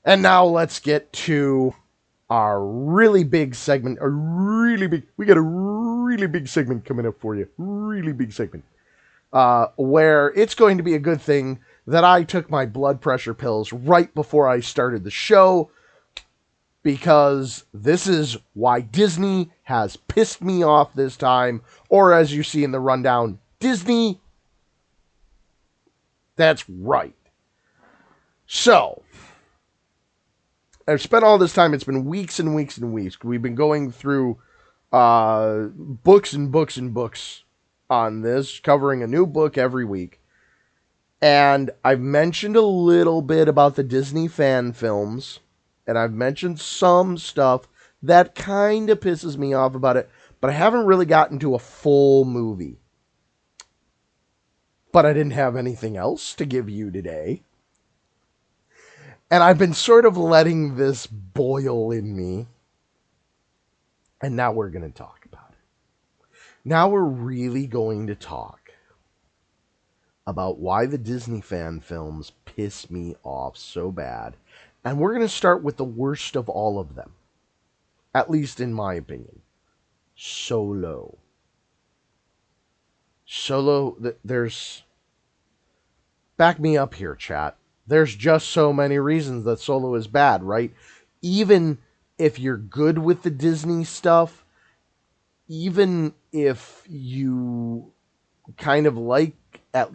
And now let's get to our really big segment. We got a really big segment coming up for you. Really big segment. Where it's going to be a good thing that I took my blood pressure pills right before I started the show, because this is why Disney has pissed me off this time. Or as you see in the rundown, Disney. That's right. So, I've spent all this time. It's been weeks and weeks and weeks. We've been going through books and books and books on this, covering a new book every week. And I've mentioned a little bit about the Disney fan films, and I've mentioned some stuff that kind of pisses me off about it, but I haven't really gotten to a full movie. But I didn't have anything else to give you today. And I've been sort of letting this boil in me. And now we're going to talk about it. Now we're really going to talk about why the Disney fan films piss me off so bad. And we're going to start with the worst of all of them. At least in my opinion. Solo. Solo, there's... Back me up here, chat. There's just so many reasons that Solo is bad, right? Even if you're good with the Disney stuff, even if you kind of like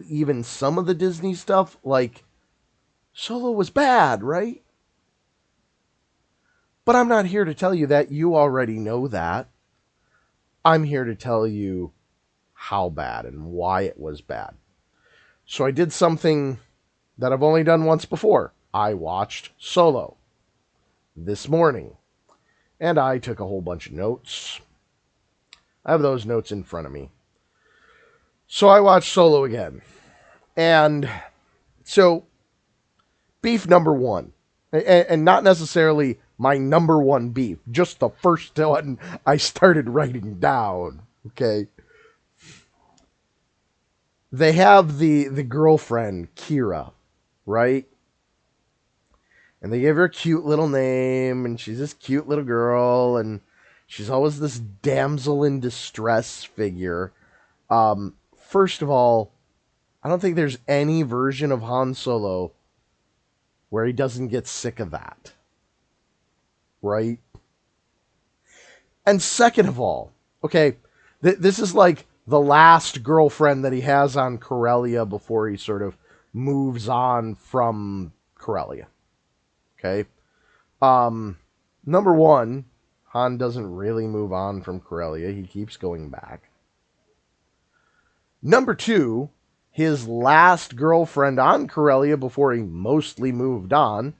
even some of the Disney stuff, like, Solo was bad, right? But I'm not here to tell you that. You already know that. I'm here to tell you how bad and why it was bad. So I did something that I've only done once before. I watched Solo this morning, and I took a whole bunch of notes. I have those notes in front of me. So I watched Solo again. And so, beef number one, and not necessarily my number one beef, just the first one I started writing down, okay? They have the girlfriend, Kira, right? And they give her a cute little name, and she's this cute little girl, and she's always this damsel in distress figure. First of all, I don't think there's any version of Han Solo where he doesn't get sick of that. Right? And second of all, okay, this is like the last girlfriend that he has on Corellia before he sort of moves on from Corellia. Okay? Number one, Han doesn't really move on from Corellia. He keeps going back. Number two, his last girlfriend on Corellia before he mostly moved on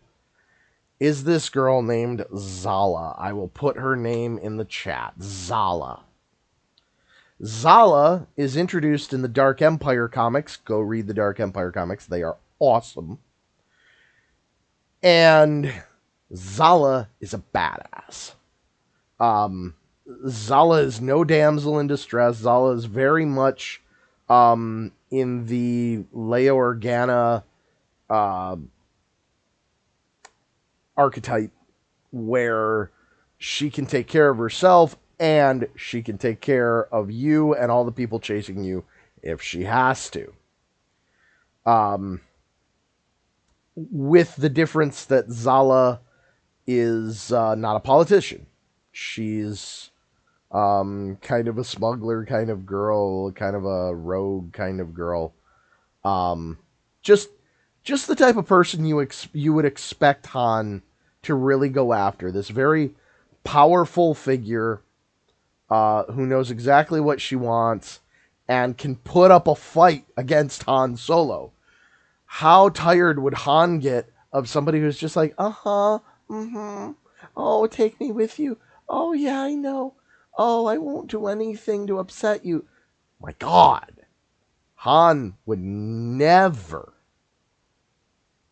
is this girl named Zala. I will put her name in the chat. Zala. Zala is introduced in the Dark Empire comics. Go read the Dark Empire comics. They are awesome. And Zala is a badass. Zala is no damsel in distress. Zala is very much in the Leia Organa archetype, where she can take care of herself and she can take care of you and all the people chasing you if she has to. With the difference that Zala is not a politician. She's kind of a smuggler kind of girl, kind of a rogue kind of girl. Just the type of person you would expect Han to really go after. This very powerful figure who knows exactly what she wants and can put up a fight against Han Solo. How tired would Han get of somebody who's just like, oh, take me with you. Oh, yeah, I know. Oh, I won't do anything to upset you. My God. Han would never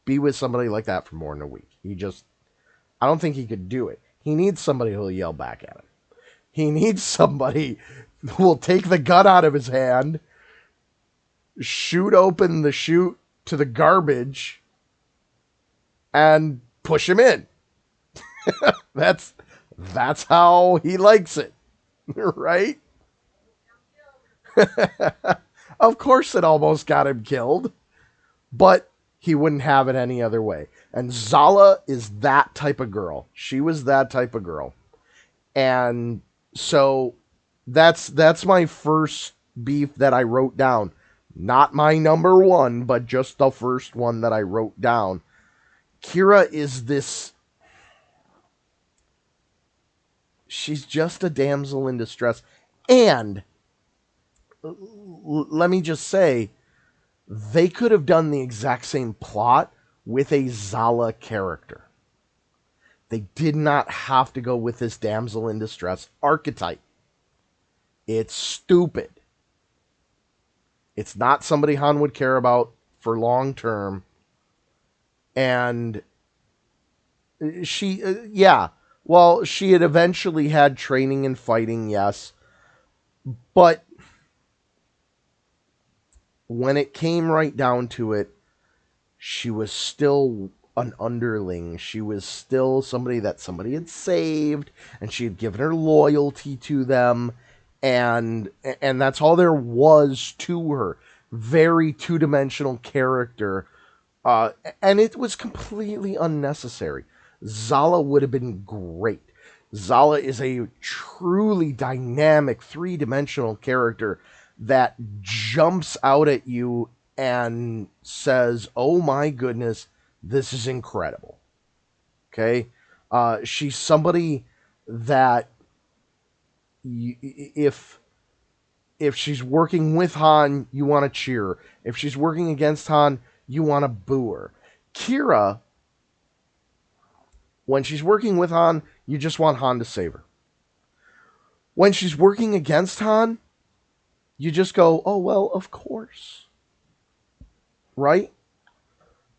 be with somebody like that for more than a week. I don't think he could do it. He needs somebody who'll yell back at him. He needs somebody who will take the gun out of his hand, shoot open the chute to the garbage, and push him in. That's how he likes it, right? Of course, it almost got him killed, but he wouldn't have it any other way. And Zala is that type of girl. She was that type of girl, and so that's my first beef that I wrote down. Not my number one, but just the first one that I wrote down. Kira is this. She's just a damsel in distress. And let me just say, they could have done the exact same plot with a Zala character. They did not have to go with this damsel in distress archetype. It's stupid. It's not somebody Han would care about for long term. And she, yeah, well, she had eventually had training in fighting, yes. But when it came right down to it, she was still an underling. She was still somebody that somebody had saved, and she had given her loyalty to them, and that's all there was to her. Very two-dimensional character, and it was completely unnecessary. Zala would have been great. Zala is a truly dynamic, three-dimensional character that jumps out at you and says, "Oh my goodness, this is incredible." Okay, she's somebody that if she's working with Han, you want to cheer. If she's working against Han, you want to boo her. Kira, when she's working with Han, you just want Han to save her. When she's working against Han, you just go, "Oh well, of course." Right?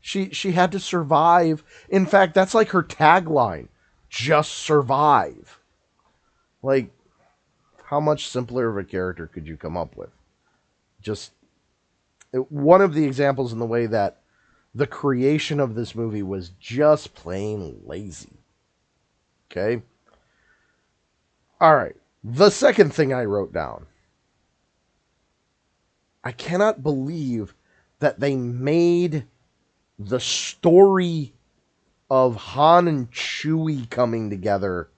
She had to survive. In fact, that's like her tagline. Just survive. Like, how much simpler of a character could you come up with? Just one of the examples in the way that the creation of this movie was just plain lazy. Okay? All right. The second thing I wrote down. I cannot believe that they made the story of Han and Chewie coming together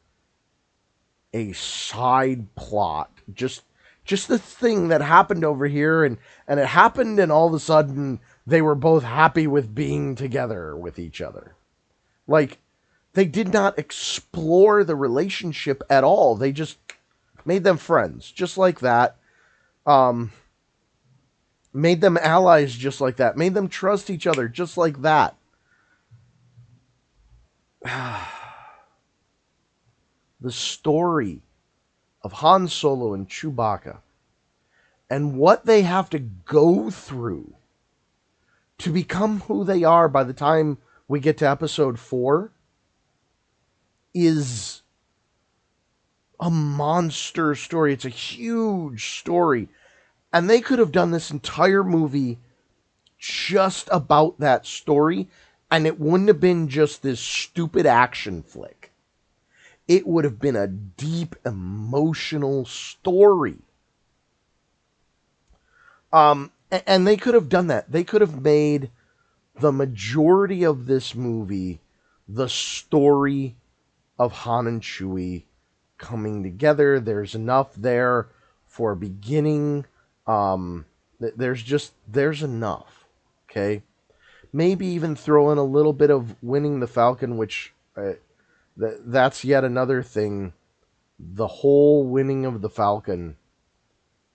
a side plot. Just the thing that happened over here, and it happened, and all of a sudden they were both happy with being together with each other. Like, they did not explore the relationship at all. They just made them friends, just like that. Made them allies, just like that. Made them trust each other, just like that. The story of Han Solo and Chewbacca and what they have to go through to become who they are by the time we get to episode 4 is a monster story. It's a huge story. And they could have done this entire movie just about that story, and it wouldn't have been just this stupid action flick. It would have been a deep, emotional story. And they could have done that. They could have made the majority of this movie the story of Han and Chewie coming together. There's enough there for a beginning. There's enough. Okay, maybe even throw in a little bit of winning the Falcon, which that's yet another thing. The whole winning of the Falcon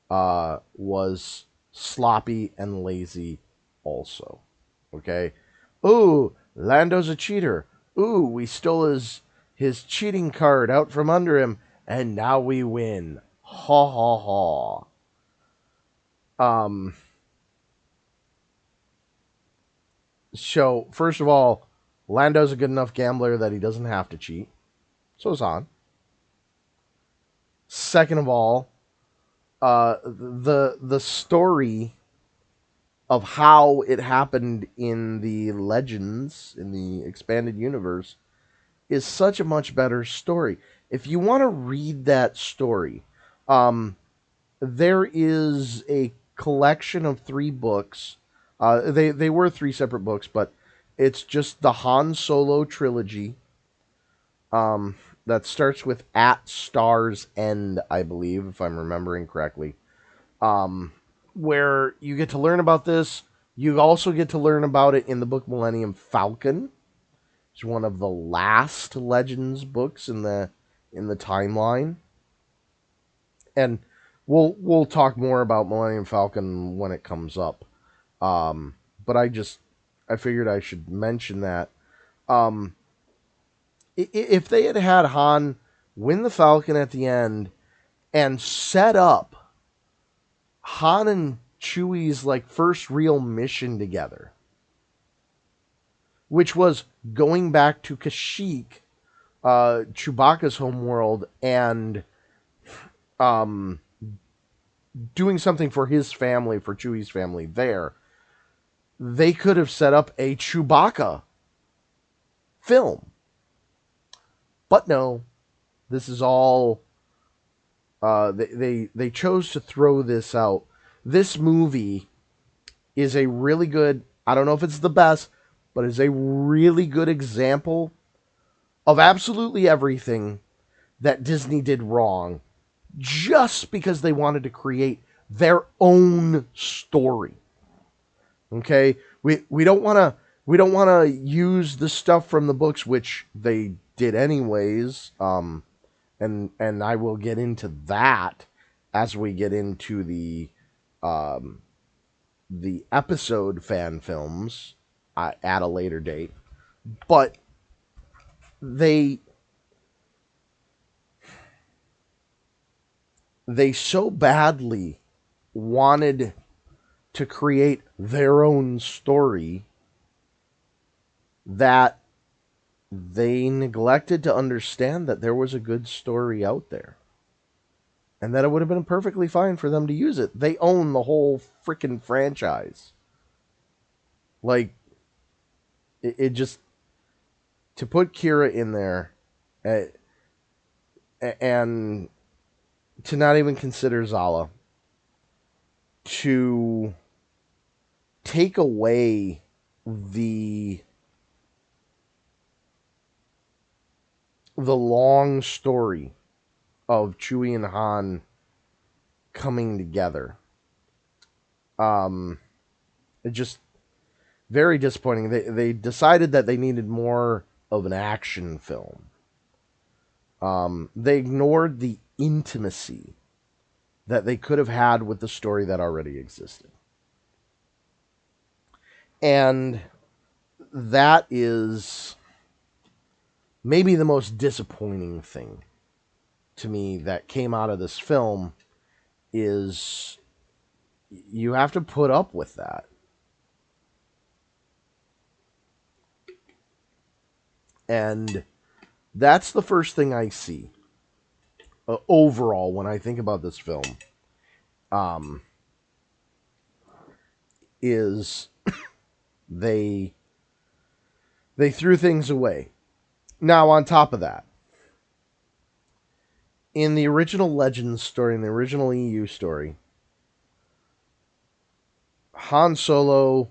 was sloppy and lazy also. Okay? Ooh, Lando's a cheater. Ooh, we stole his cheating card out from under him, and now we win. Ha ha ha. So, first of all, Lando's a good enough gambler that he doesn't have to cheat. So is Han. Second of all, the story of how it happened in the Legends, in the expanded universe, is such a much better story. If you want to read that story, um, there is a collection of 3 books. They were 3 separate books, but it's just the Han Solo trilogy. Um, that starts with At Star's End, I believe, if I'm remembering correctly. Um, where you get to learn about this. You also get to learn about it in the book Millennium Falcon. It's one of the last Legends books in the timeline, and we'll talk more about Millennium Falcon when it comes up. Um, but I figured I should mention that. Um, if they had had Han win the Falcon at the end and set up Han and Chewie's like first real mission together, which was going back to Kashyyyk, Chewbacca's homeworld, and um, doing something for his family, for Chewie's family there, they could have set up a Chewbacca film. But no, this is all. They chose to throw this out. This movie is a really good. I don't know if it's the best, but it's a really good example of absolutely everything that Disney did wrong, just because they wanted to create their own story. Okay, we don't want to use the stuff from the books, which they did anyways. And I will get into that as we get into um, the episode fan films at a later date. But they they so badly wanted to create their own story that they neglected to understand that there was a good story out there and that it would have been perfectly fine for them to use it. They own the whole freaking franchise. Like, it just, to put Kira in there, uh, and to not even consider Zala, to take away the long story of Chewie and Han coming together. It just very disappointing. They decided that they needed more of an action film. They ignored the intimacy that they could have had with the story that already existed. And that is maybe the most disappointing thing to me that came out of this film is you have to put up with that. And that's the first thing I see overall when I think about this film. Um, is they they threw things away. Now, on top of that, in the original Legends story, in the original EU story, Han Solo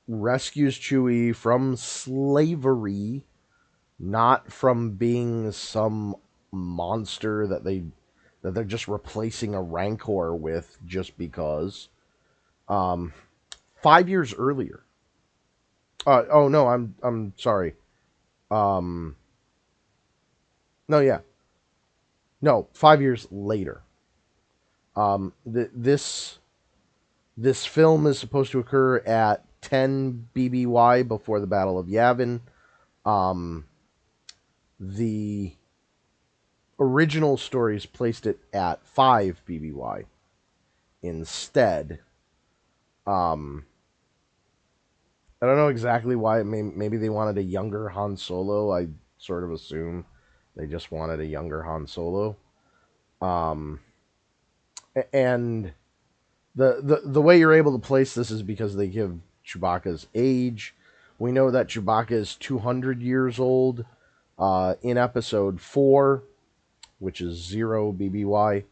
rescues Chewie from slavery, not from being some monster that they're just replacing a Rancor with just because. Um, 5 years earlier. Oh no, I'm sorry. Um, no, yeah, no, 5 years later. This film is supposed to occur at 10 BBY before the Battle of Yavin. Um, the original stories placed it at 5 BBY instead. Um, I don't know exactly why. Maybe they wanted a younger Han Solo. I sort of assume they just wanted a younger Han Solo. Um, and The way you're able to place this is because they give Chewbacca's age. We know that Chewbacca is 200 years old in episode 4, which is 0 BBY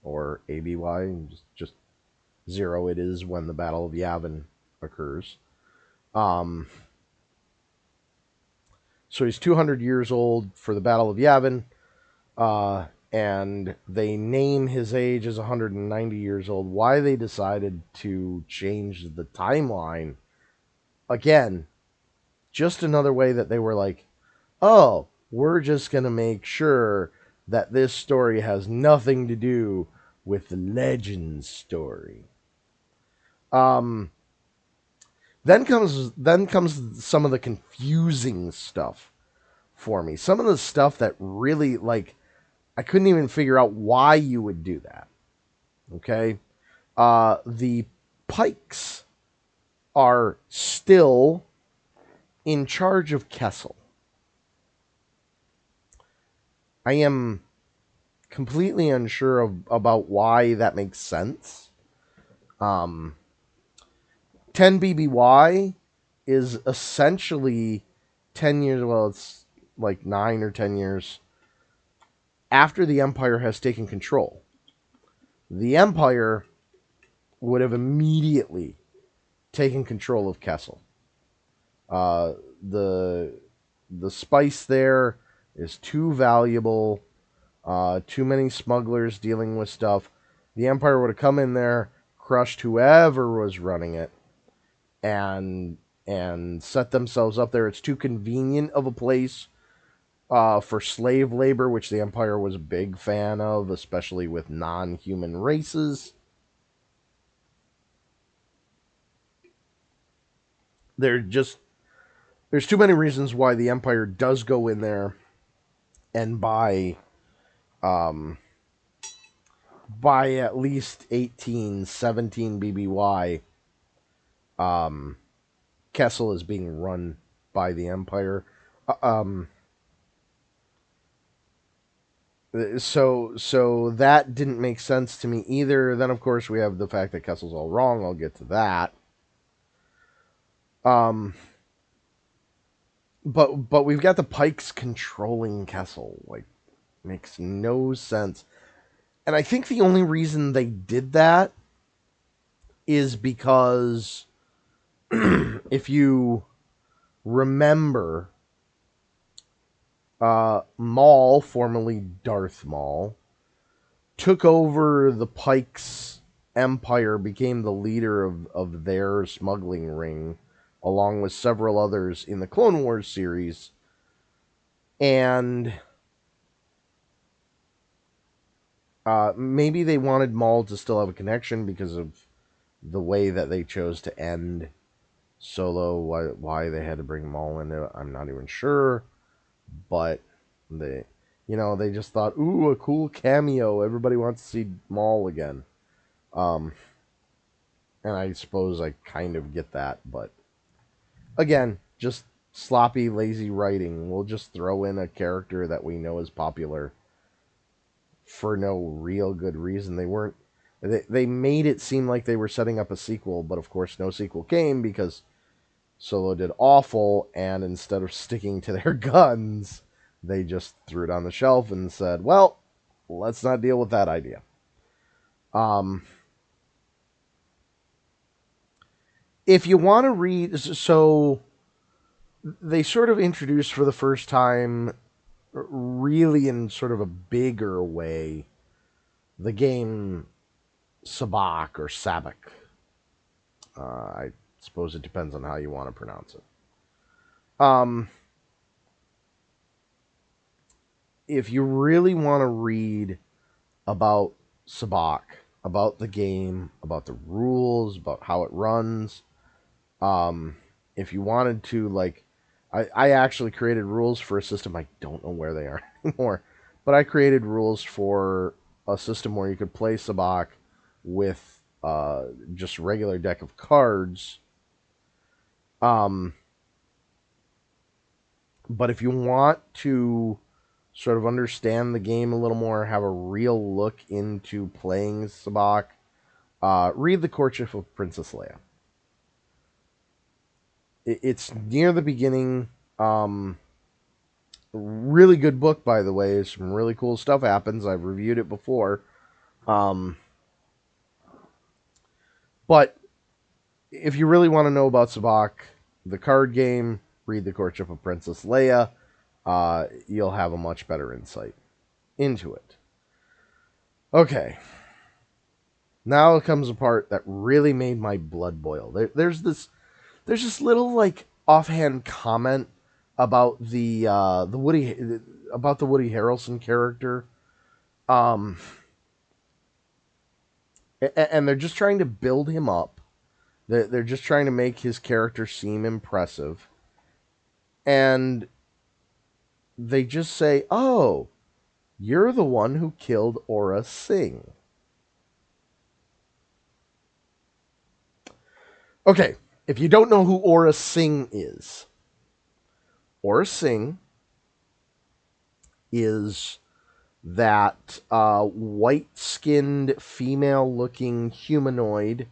or ABY, just 0 it is when the Battle of Yavin occurs. So he's 200 years old for the Battle of Yavin, and they name his age as 190 years old. Why they decided to change the timeline, again, just another way that they were like, oh, we're just going to make sure that this story has nothing to do with the Legends story. Then comes some of the confusing stuff for me. Some of the stuff that really, like, I couldn't even figure out why you would do that. Okay? The Pikes are still in charge of Kessel. I am completely unsure about why that makes sense. 10 BBY is essentially 10 years, well, it's like 9 or 10 years after the Empire has taken control. The Empire would have immediately taken control of Kessel. The spice there is too valuable. Too many smugglers dealing with stuff. The Empire would have come in there, crushed whoever was running it, and set themselves up there. It's too convenient of a place for slave labor, which the Empire was a big fan of, especially with non-human races. There's too many reasons why the Empire does go in there and buy at least 18, 17 BBY. Kessel is being run by the Empire. So that didn't make sense to me either. Then, of course, we have the fact that Kessel's all wrong. I'll get to that. But we've got the Pikes controlling Kessel. Like, makes no sense. And I think the only reason they did that is because if you remember, Maul, formerly Darth Maul, took over the Pikes empire, became the leader of their smuggling ring, along with several others in the Clone Wars series. And maybe they wanted Maul to still have a connection because of the way that they chose to end Solo. Why they had to bring Maul in, I'm not even sure. But they just thought, ooh, a cool cameo. Everybody wants to see Maul again. And I suppose I kind of get that, but again, just sloppy, lazy writing. We'll just throw in a character that we know is popular for no real good reason. They made it seem like they were setting up a sequel, but of course no sequel came because Solo did awful, and instead of sticking to their guns, they just threw it on the shelf and said, well, let's not deal with that idea. If you want to read, so they sort of introduced for the first time, really in sort of a bigger way, the game Sabacc or Sabacc. I suppose it depends on how you want to pronounce it. If you really want to read about Sabacc, about the game, about the rules, about how it runs, if you wanted to, like, I actually created rules for a system. I don't know where they are anymore, but I created rules for a system where you could play Sabacc with just regular deck of cards. But if you want to sort of understand the game a little more, have a real look into playing Sabacc, read The Courtship of Princess Leia. It's near the beginning. Really good book, by the way. Some really cool stuff happens. I've reviewed it before. But if you really want to know about Sabacc, the card game, read The Courtship of Princess Leia. You'll have a much better insight into it. Okay. Now comes a part that really made my blood boil. There's this little like offhand comment about the Woody Harrelson character, and they're just trying to build him up. They're just trying to make his character seem impressive, and they just say, "Oh, you're the one who killed Aurra Sing." Okay, if you don't know who Aurra Sing is that white-skinned, female-looking humanoid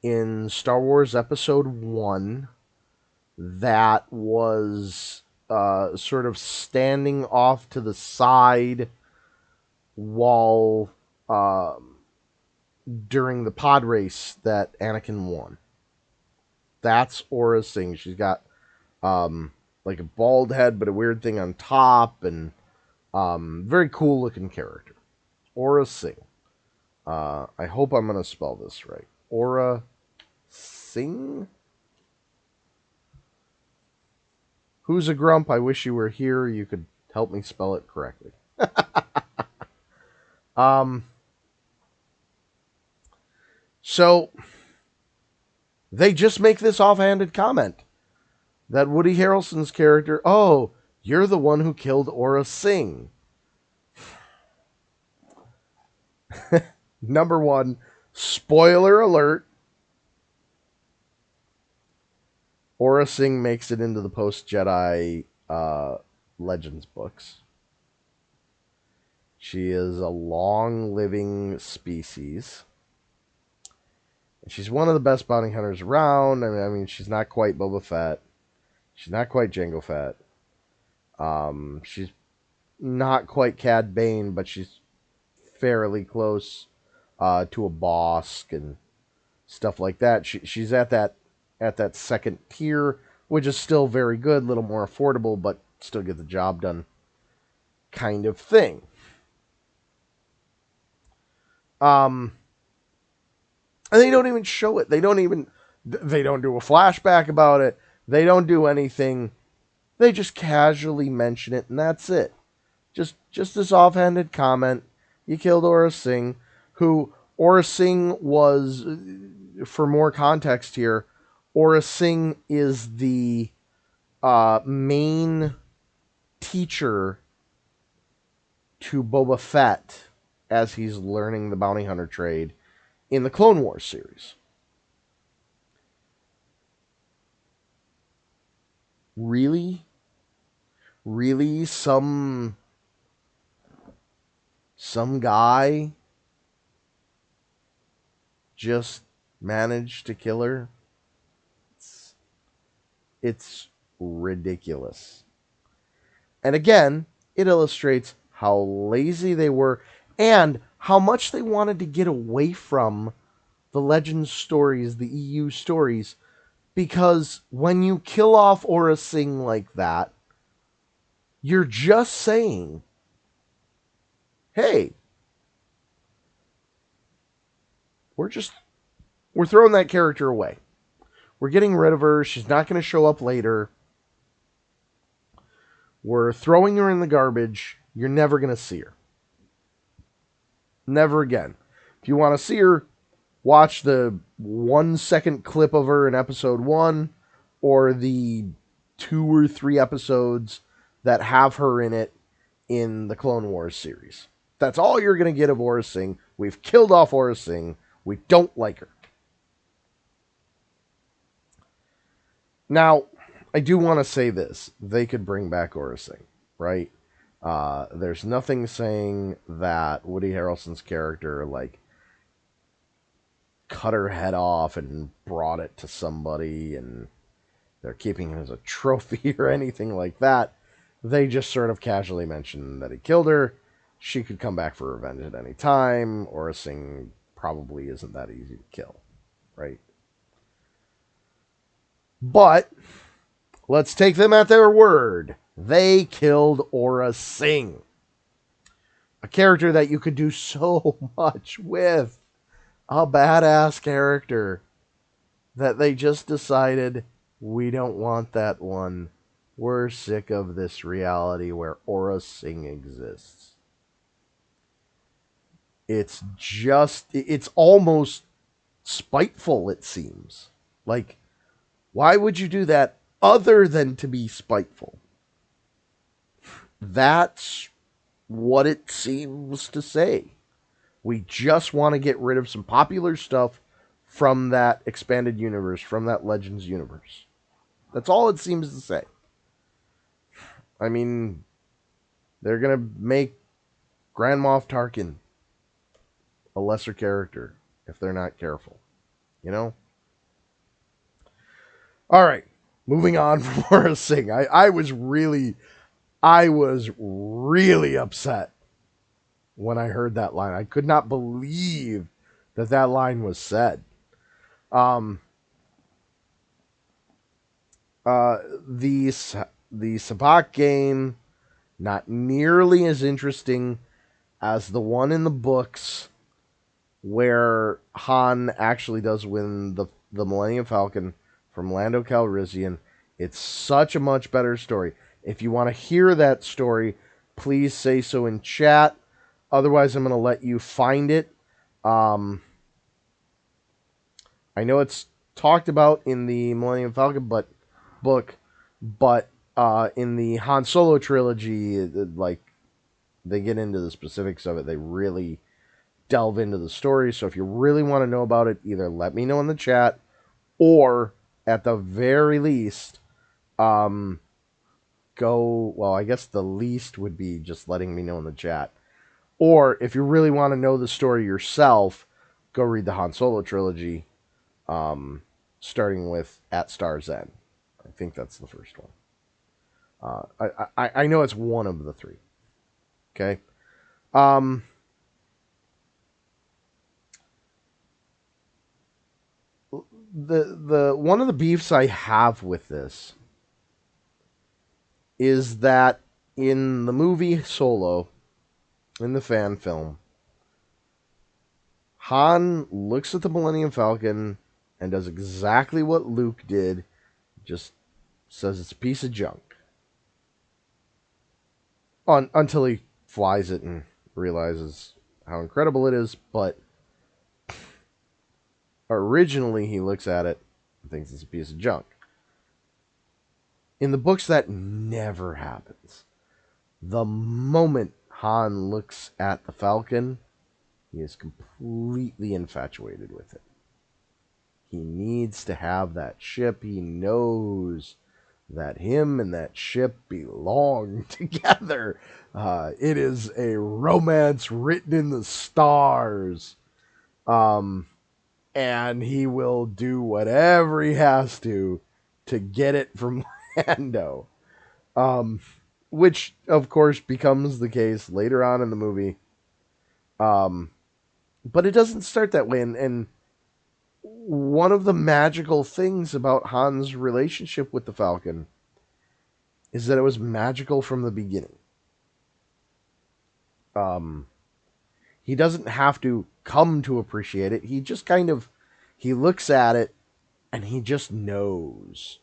in Star Wars Episode 1 that was sort of standing off to the side while during the pod race that Anakin won. That's Aurra Sing. She's got like a bald head, but a weird thing on top, and very cool looking character. Aurra Sing. I hope I'm going to spell this right. Aurra Sing? Who's a grump? I wish you were here. You could help me spell it correctly. So they just make this offhanded comment that Woody Harrelson's character, "Oh, you're the one who killed Aurra Sing." Number one, spoiler alert, Aurra Sing makes it into the post-Jedi Legends books. She is a long-living species. She's one of the best bounty hunters around. I mean, she's not quite Boba Fett. She's not quite Jango Fett. She's not quite Cad Bane, but she's fairly close to a Bossk and stuff like that. She's at that second tier, which is still very good, a little more affordable, but still get the job done kind of thing. And they don't even show it. They don't do a flashback about it. They don't do anything. They just casually mention it, and that's it. Just this offhanded comment. You killed Aurra Sing, who Aurra Sing was, for more context here, Aurra Sing is the main teacher to Boba Fett as he's learning the bounty hunter trade in the Clone Wars series. Really? Really? Some guy just managed to kill her? It's ridiculous. And again, it illustrates how lazy they were and how much they wanted to get away from the Legends stories, the EU stories, because when you kill off Aurra Sing like that, you're just saying, hey, we're throwing that character away. We're getting rid of her. She's not going to show up later. We're throwing her in the garbage. You're never going to see her. Never again. If you want to see her, watch the 1 second clip of her in episode 1 or the 2 or 3 episodes that have her in it in the Clone Wars series. That's all you're going to get of Aurra Sing. We've killed off Aurra Sing. We don't like her. Now, I do want to say this. They could bring back Aurra Sing, right? There's nothing saying that Woody Harrelson's character, like, cut her head off and brought it to somebody and they're keeping it as a trophy or anything like that. They just sort of casually mention that he killed her. She could come back for revenge at any time. Aurra Sing probably isn't that easy to kill, right? But let's take them at their word. They killed Aurra Sing, a character that you could do so much with. A badass character that they just decided we don't want that one. We're sick of this reality where Aurra Sing exists. It's almost spiteful, it seems. Like, why would you do that other than to be spiteful? That's what it seems to say. We just want to get rid of some popular stuff from that expanded universe, from that Legends universe. That's all it seems to say. I mean, they're going to make Grand Moff Tarkin a lesser character if they're not careful. You know? All right. Moving on from Aurra Sing. I was really upset when I heard that line. I could not believe that line was said. The Sabacc game, not nearly as interesting as the one in the books where Han actually does win the Millennium Falcon from Lando Calrissian. It's such a much better story. If you want to hear that story, please say so in chat. Otherwise, I'm going to let you find it. I know it's talked about in the Millennium Falcon book, but in the Han Solo trilogy, they get into the specifics of it. They really delve into the story. So if you really want to know about it, either let me know in the chat, or at the very least, I guess the least would be just letting me know in the chat. Or if you really want to know the story yourself, go read the Han Solo trilogy, starting with At Star's End. I think that's the first one. I know it's one of the three. Okay. The one of the beefs I have with this is that in the movie Solo, in the fan film, Han looks at the Millennium Falcon and does exactly what Luke did, just says it's a piece of junk. Until he flies it and realizes how incredible it is, but originally he looks at it and thinks it's a piece of junk. In the books, that never happens. The moment Han looks at the Falcon, he is completely infatuated with it. He needs to have that ship. He knows that him and that ship belong together. It is a romance written in the stars. And he will do whatever he has to get it from Lando. Which, of course, becomes the case later on in the movie. But it doesn't start that way. And one of the magical things about Han's relationship with the Falcon is that it was magical from the beginning. He doesn't have to come to appreciate it. He just he looks at it and he just knows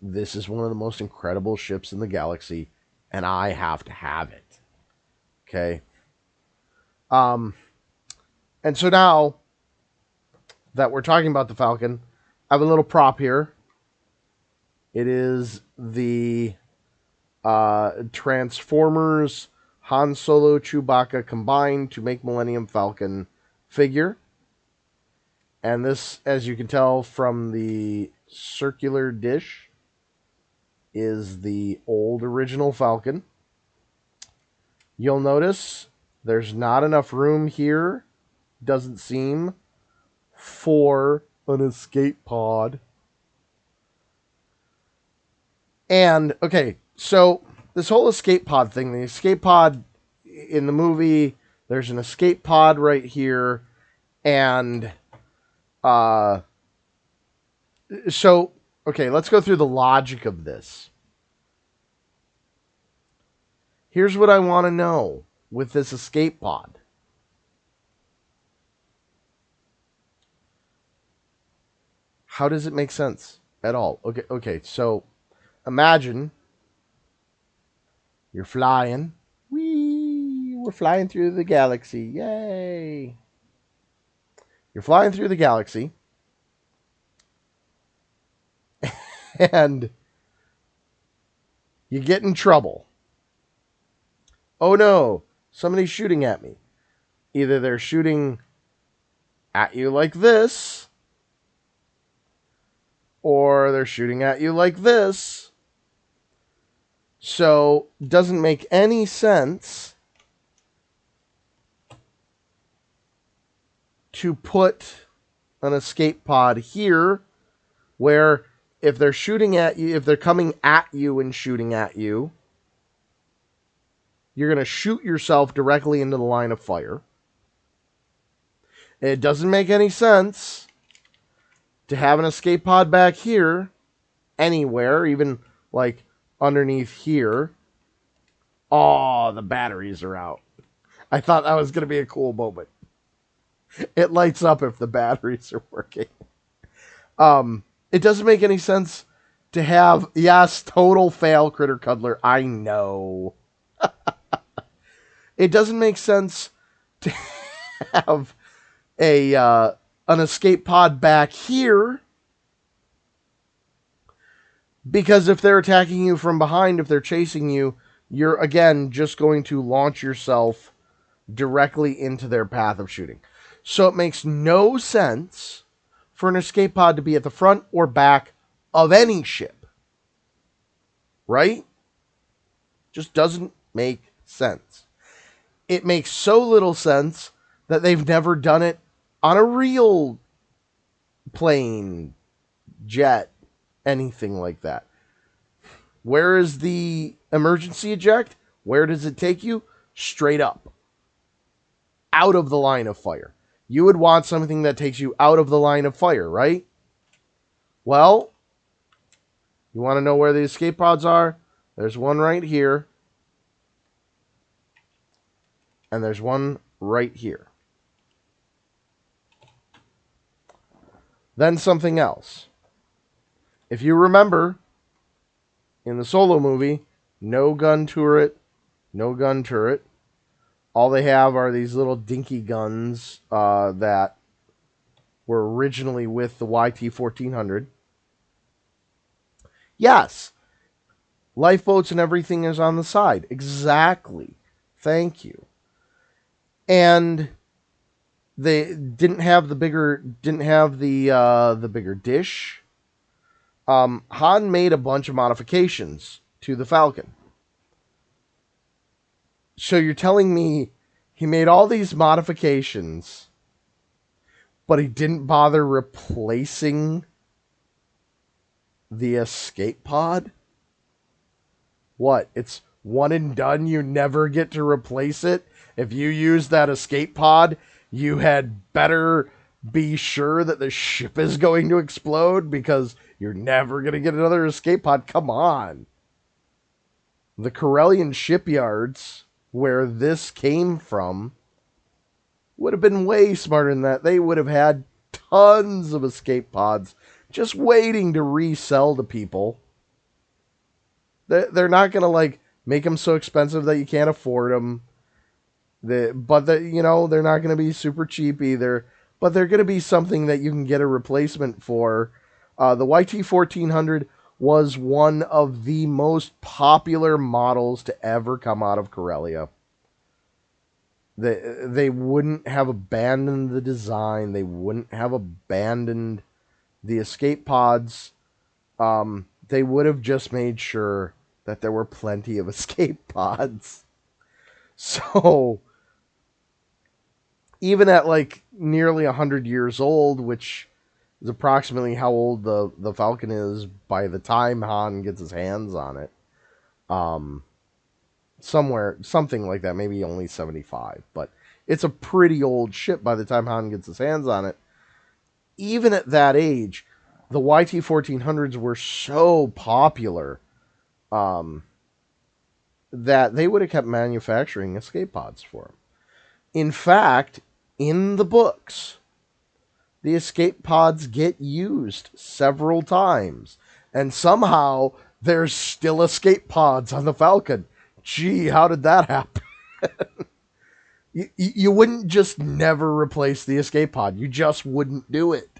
this is one of the most incredible ships in the galaxy and I have to have it. Okay. And so now that we're talking about the Falcon, I have a little prop here. It is the Transformers Han Solo Chewbacca combined to make Millennium Falcon figure. And this, as you can tell from the circular dish, is the old original Falcon. You'll notice there's not enough room here, doesn't seem, for an escape pod. And, okay, so this whole escape pod thing, the escape pod in the movie, there's an escape pod right here. And, so, okay, let's go through the logic of this. Here's what I want to know with this escape pod. How does it make sense at all? Okay, so imagine you're flying. Whee! We're flying through the galaxy. Yay! You're flying through the galaxy. And you get in trouble. Oh no, somebody's shooting at me. Either they're shooting at you like this, or they're shooting at you like this. So, doesn't make any sense to put an escape pod here where if they're shooting at you, if they're coming at you and shooting at you, you're going to shoot yourself directly into the line of fire. It doesn't make any sense to have an escape pod back here anywhere, even like underneath here. Oh, the batteries are out. I thought that was going to be a cool moment. It lights up if the batteries are working. It doesn't make any sense to have, yes, total fail, Critter Cuddler. I know. It doesn't make sense to have an escape pod back here, because if they're attacking you from behind, if they're chasing you, you're again just going to launch yourself directly into their path of shooting. So it makes no sense for an escape pod to be at the front or back of any ship. Right? Just doesn't make sense. It makes so little sense that they've never done it on a real plane, jet, anything like that. Where is the emergency eject? Where does it take you? Straight up. Out of the line of fire. You would want something that takes you out of the line of fire, right? Well, you want to know where the escape pods are? There's one right here. And there's one right here. Then something else. If you remember, in the Solo movie, no gun turret, no gun turret. All they have are these little dinky guns that were originally with the YT-1400. Yes, lifeboats and everything is on the side. Exactly. Thank you. And they didn't have the bigger dish. Han made a bunch of modifications to the Falcon. So you're telling me he made all these modifications, but he didn't bother replacing the escape pod? What? It's one and done? You never get to replace it? If you use that escape pod, you had better be sure that the ship is going to explode because you're never going to get another escape pod. Come on. The Corellian shipyards, where this came from, would have been way smarter than that. They would have had tons of escape pods just waiting to resell to people. They're not going to like make them so expensive that you can't afford them. They're not going to be super cheap either. But they're going to be something that you can get a replacement for. The YT-1400 was one of the most popular models to ever come out of Corellia. They wouldn't have abandoned the design. They wouldn't have abandoned the escape pods. They would have just made sure that there were plenty of escape pods. So, even at like nearly 100 years old, which is approximately how old the Falcon is by the time Han gets his hands on it. Um, somewhere, something like that, maybe only 75, but it's a pretty old ship by the time Han gets his hands on it. Even at that age, the YT 1400s were so popular um, that they would have kept manufacturing escape pods for him. In fact, in the books, the escape pods get used several times, and somehow there's still escape pods on the Falcon. Gee, how did that happen? You wouldn't just never replace the escape pod. You just wouldn't do it.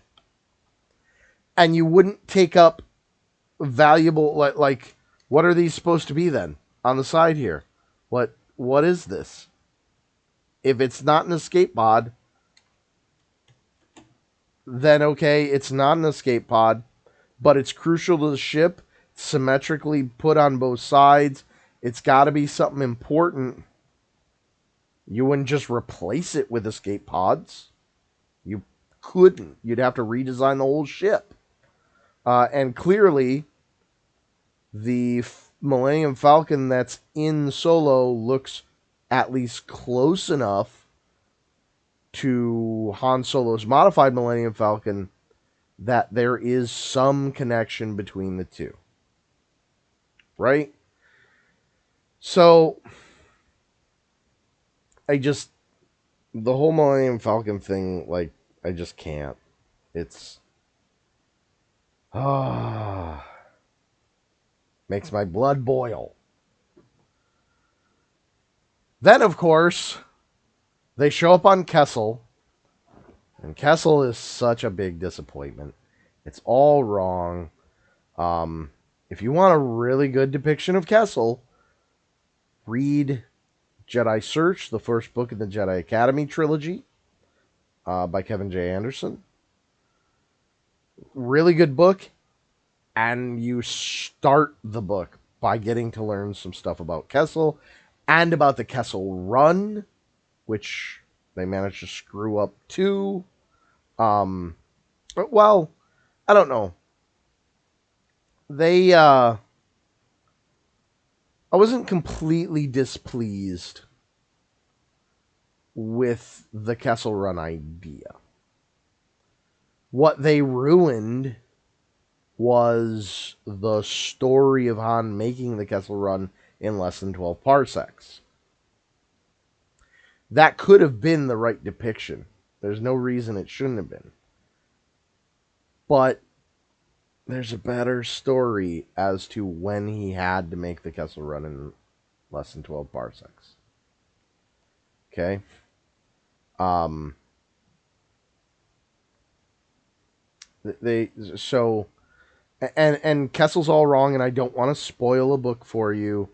And you wouldn't take up valuable, like what are these supposed to be then on the side here? What is this? If it's not an escape pod, then okay, it's not an escape pod, but it's crucial to the ship, symmetrically put on both sides. It's got to be something important. You wouldn't just replace it with escape pods. You couldn't. You'd have to redesign the whole ship. And clearly, the Millennium Falcon that's in Solo looks at least close enough to Han Solo's modified Millennium Falcon that there is some connection between the two. Right? So, the whole Millennium Falcon thing, like, I just can't. It's, makes my blood boil. Then, of course, they show up on Kessel, and Kessel is such a big disappointment. It's all wrong. If you want a really good depiction of Kessel, read Jedi Search, the first book in the Jedi Academy trilogy by Kevin J. Anderson. Really good book, and you start the book by getting to learn some stuff about Kessel and about the Kessel Run, which they managed to screw up too. Well, I don't know. I wasn't completely displeased with the Kessel Run idea. What they ruined was the story of Han making the Kessel Run in less than 12 parsecs. That could have been the right depiction. There's no reason it shouldn't have been. But there's a better story as to when he had to make the Kessel Run in less than 12 parsecs. Okay? And Kessel's all wrong, and I don't want to spoil a book for you,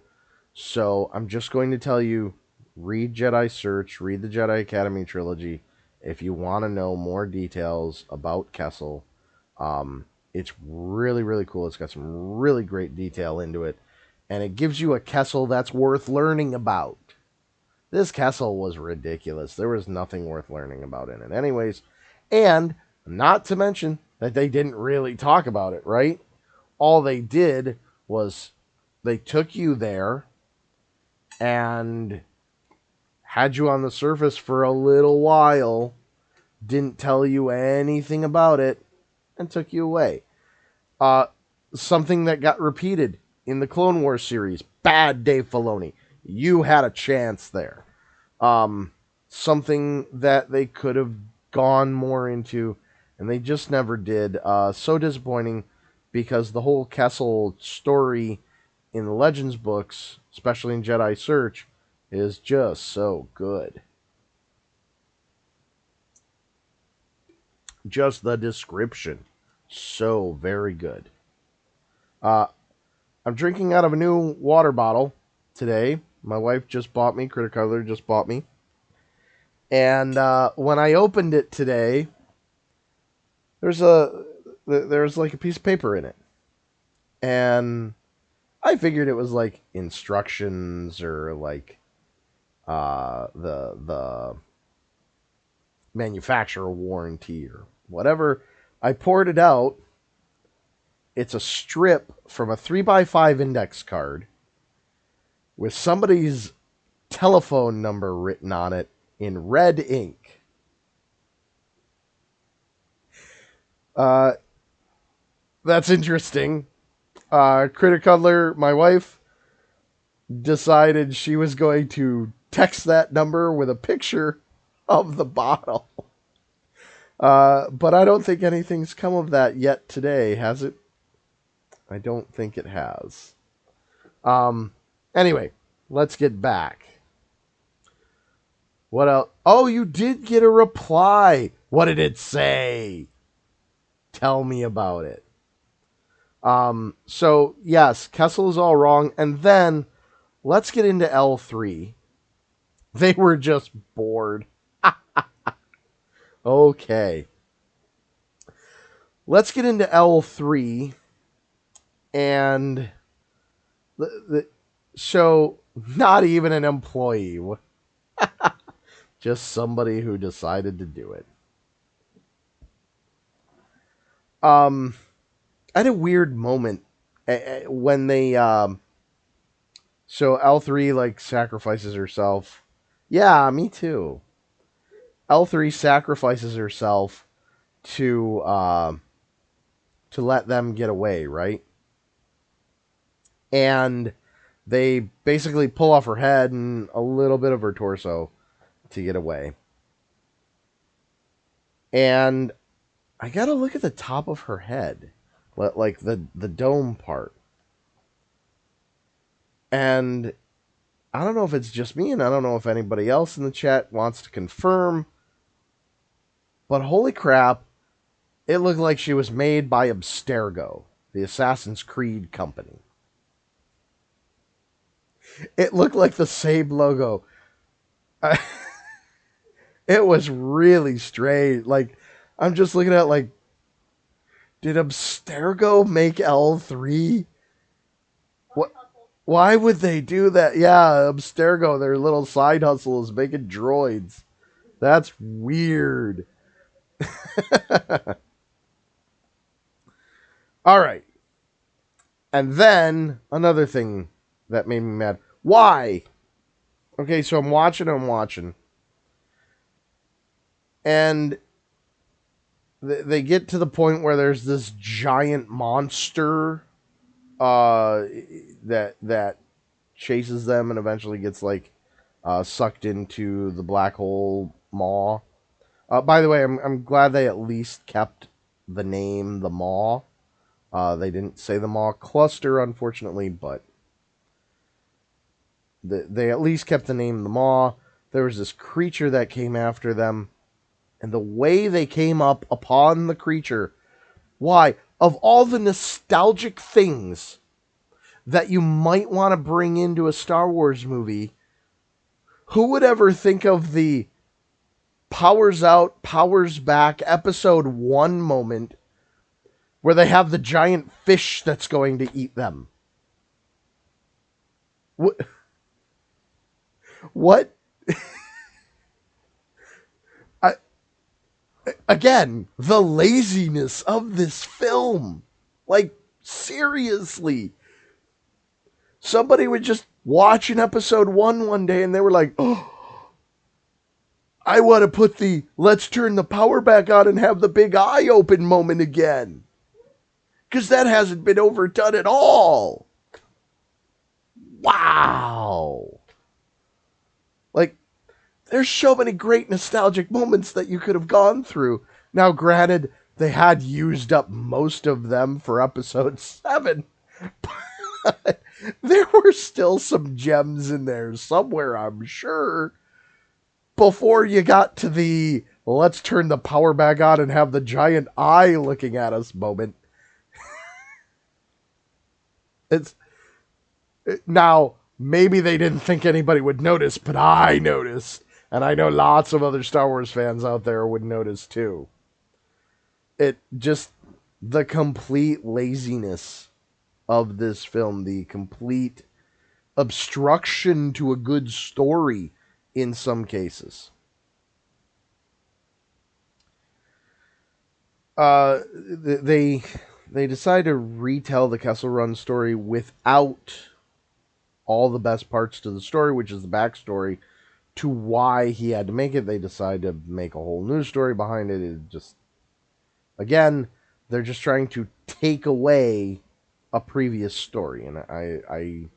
so I'm just going to tell you, read Jedi Search, read the Jedi Academy trilogy, if you want to know more details about Kessel. It's really, really cool. It's got some really great detail into it, and it gives you a Kessel that's worth learning about. This Kessel was ridiculous. There was nothing worth learning about in it anyways, and not to mention that they didn't really talk about it, right? All they did was they took you there and had you on the surface for a little while, didn't tell you anything about it, and took you away. Something that got repeated in the Clone Wars series. Bad Dave Filoni. You had a chance there. Something that they could have gone more into, and they just never did. So disappointing, because the whole Kessel story in the Legends books, especially in Jedi Search, is just so good. Just the description, so very good. I'm drinking out of a new water bottle today. My wife just bought me, Critter Cuddler just bought me. And when I opened it today, there's like a piece of paper in it. And I figured it was like instructions or like the manufacturer warranty or whatever. I poured it out. It's a strip from a 3x5 index card with somebody's telephone number written on it in red ink. That's interesting. Critter Cuddler, my wife, decided she was going to text that number with a picture of the bottle. But I don't think anything's come of that yet today, has it? I don't think it has. Anyway, let's get back. What else? Oh, you did get a reply. What did it say? Tell me about it. So yes, Kessel is all wrong. And then let's get into L3. They were just bored. Okay. Let's get into L3. And so not even an employee. Just somebody who decided to do it. I had a weird moment when they so L3 like sacrifices herself. Yeah, me too. L3 sacrifices herself to let them get away, right? And they basically pull off her head and a little bit of her torso to get away. And I gotta look at the top of her head, like the dome part. And I don't know if it's just me, and I don't know if anybody else in the chat wants to confirm, but holy crap, it looked like she was made by Abstergo, the Assassin's Creed company. It looked like the same logo. It was really strange. Like, I'm just looking at like, did Abstergo make L3? What? Why would they do that? Yeah, Abstergo, their little side hustle is making droids. That's weird. All right. And then another thing that made me mad. Why? Okay, so I'm watching. And they get to the point where there's this giant monster that chases them and eventually gets like sucked into the black hole maw. By the way, I'm glad they at least kept the name the maw. They didn't say the maw cluster, unfortunately, but they at least kept the name the maw. There was this creature that came after them, and the way they came up upon the creature. Why? Of all the nostalgic things that you might want to bring into a Star Wars movie, who would ever think of the powers out, powers back episode 1 moment where they have the giant fish that's going to eat them? What? Again, the laziness of this film. Like, seriously. Somebody would just watch an episode 1 one day and they were like, oh, I want to put the let's turn the power back on and have the big eye open moment again. Because that hasn't been overdone at all. Wow. Like, there's so many great nostalgic moments that you could have gone through. Now, granted, they had used up most of them for episode 7. But there were still some gems in there somewhere, I'm sure. Before you got to the let's turn the power back on and have the giant eye looking at us moment. Now, maybe they didn't think anybody would notice, but I noticed. And I know lots of other Star Wars fans out there would notice too. It just, the complete laziness of this film, the complete obstruction to a good story in some cases. They decide to retell the Kessel Run story without all the best parts to the story, which is the backstory to why he had to make it. They decide to make a whole new story behind it. It just, again, they're just trying to take away a previous story. And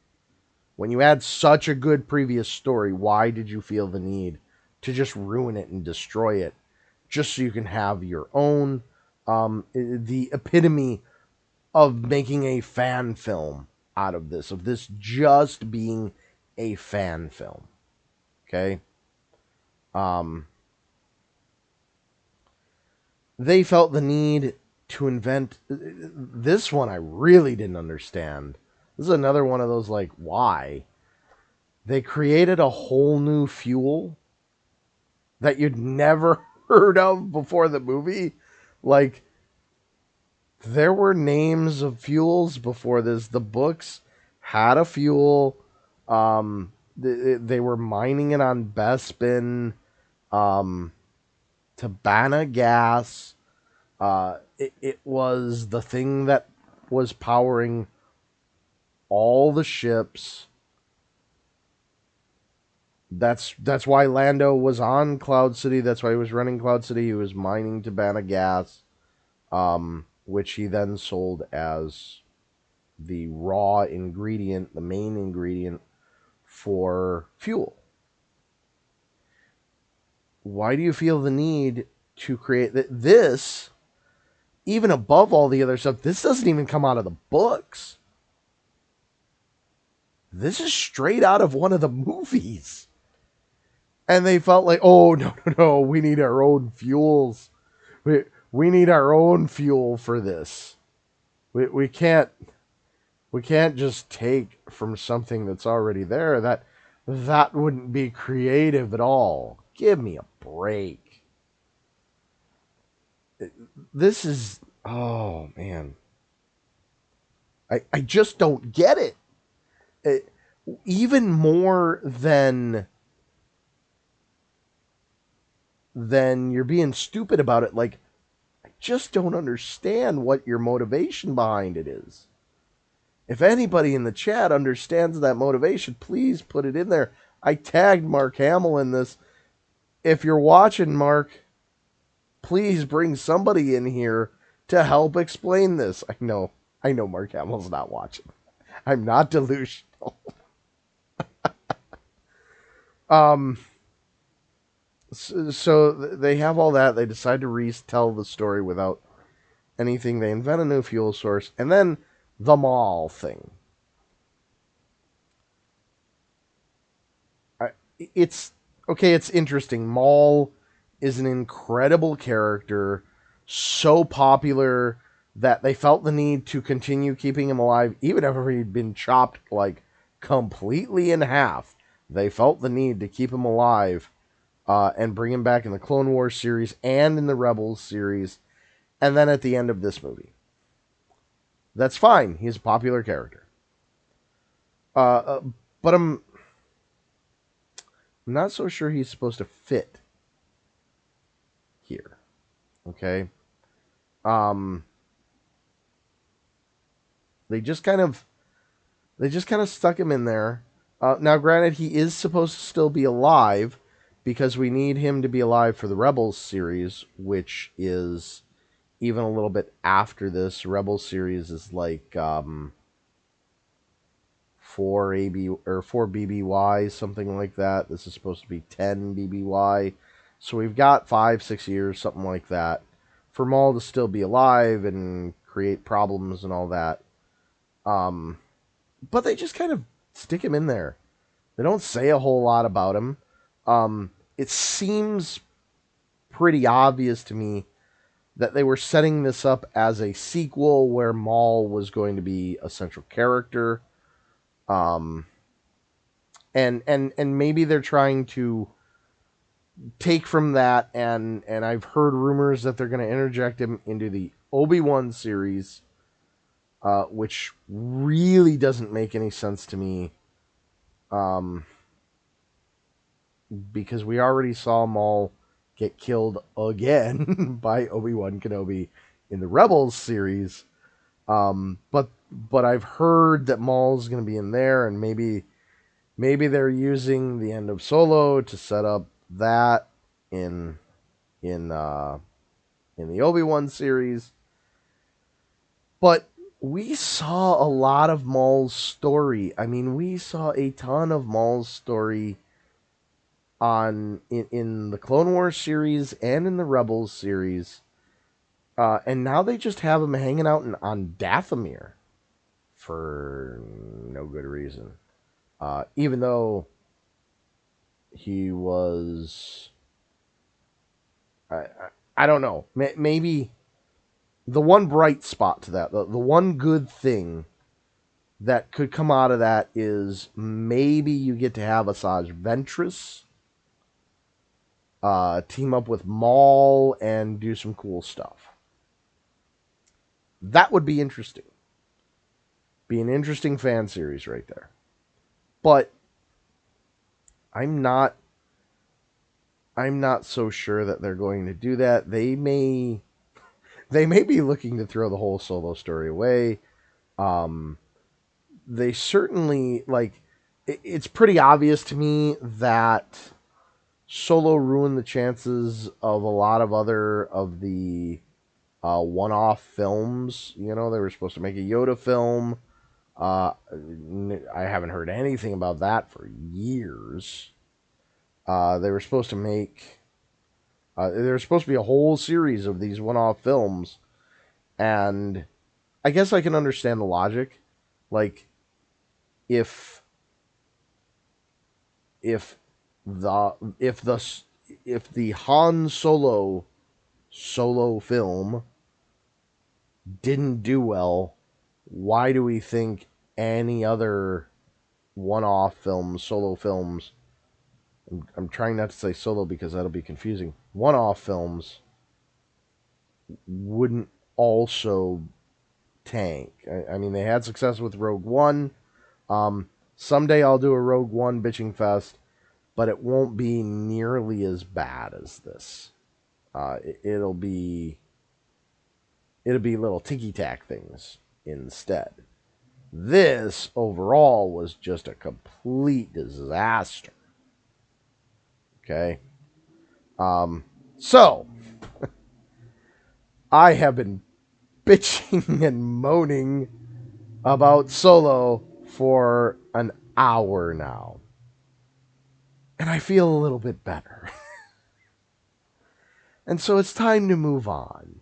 when you had such a good previous story, why did you feel the need to just ruin it and destroy it just so you can have your own? The epitome of making a fan film out of this just being a fan film. Okay. Um, they felt the need to invent this one. I really didn't understand. This is another one of those, like, why? They created a whole new fuel that you'd never heard of before the movie. Like, there were names of fuels before this. The books had a fuel. They were mining it on Bespin, um, Tabana gas. It was the thing that was powering all the ships. That's why Lando was on Cloud City. That's why he was running Cloud City. He was mining Tabana gas, which he then sold as the raw ingredient, the main ingredient for fuel. Why do you feel the need to create this? Even above all the other stuff, this doesn't even come out of the books. This is straight out of one of the movies. And they felt like, oh, no, we need our own fuels. We need our own fuel for this. We can't just take from something that's already there. That wouldn't be creative at all. Give me a break. This is, oh man. I just don't get it. Even more than you're being stupid about it. Like, I just don't understand what your motivation behind it is. If anybody in the chat understands that motivation, please put it in there. I tagged Mark Hamill in this. If you're watching, Mark, please bring somebody in here to help explain this. I know Mark Hamill's not watching. I'm not delusional. um, so they have all that. They decide to retell the story without anything. They invent a new fuel source, and then the Maul thing. It's okay. It's interesting. Maul is an incredible character, so popular that they felt the need to continue keeping him alive, even after he'd been chopped like completely in half. They felt the need to keep him alive and bring him back in the Clone Wars series and in the Rebels series, and then at the end of this movie. That's fine. He's a popular character. But I'm not so sure he's supposed to fit here. Okay. Um, they just kind of stuck him in there. Now, granted, he is supposed to still be alive because we need him to be alive for the Rebels series, which is even a little bit after this. Rebels series is like 4 BBY, something like that. This is supposed to be 10 BBY. So we've got 5-6 years, something like that, for Maul to still be alive and create problems and all that. But they just kind of stick him in there. They don't say a whole lot about him. It seems pretty obvious to me that they were setting this up as a sequel where Maul was going to be a central character. And maybe they're trying to take from that, and I've heard rumors that they're going to interject him into the Obi-Wan series, which really doesn't make any sense to me, because we already saw Maul get killed again by Obi-Wan Kenobi in the Rebels series. But I've heard that Maul's going to be in there, and maybe they're using the end of Solo to set up that in in uh, in the Obi-Wan series. But we saw a lot of Maul's story. I mean, we saw a ton of Maul's story in the Clone Wars series and in the Rebels series. And now they just have him hanging out on Dathomir for no good reason. Even though he was, I, I, I don't know, maybe the one bright spot to that, the one good thing that could come out of that is maybe you get to have Asajj Ventress team up with Maul and do some cool stuff. That would be interesting. Be an interesting fan series right there. But I'm not I'm not so sure that they're going to do that. They may be looking to throw the whole Solo story away. Um, they certainly like. It's pretty obvious to me that Solo ruined the chances of a lot of other of the one-off films. You know, they were supposed to make a Yoda film. I haven't heard anything about that for years. They were supposed to make. There was supposed to be a whole series of these one-off films, and I guess I can understand the logic. Like, if if if the Han Solo film didn't do well, why do we think any other one-off films, Solo films? I'm trying not to say Solo because that'll be confusing. One-off films wouldn't also tank. I mean, they had success with Rogue One. Someday I'll do a Rogue One bitching fest, but it won't be nearly as bad as this. It'll be little ticky tack things instead. This overall was just a complete disaster. Okay. So I have been bitching and moaning about Solo for an hour now. And I feel a little bit better. And so it's time to move on.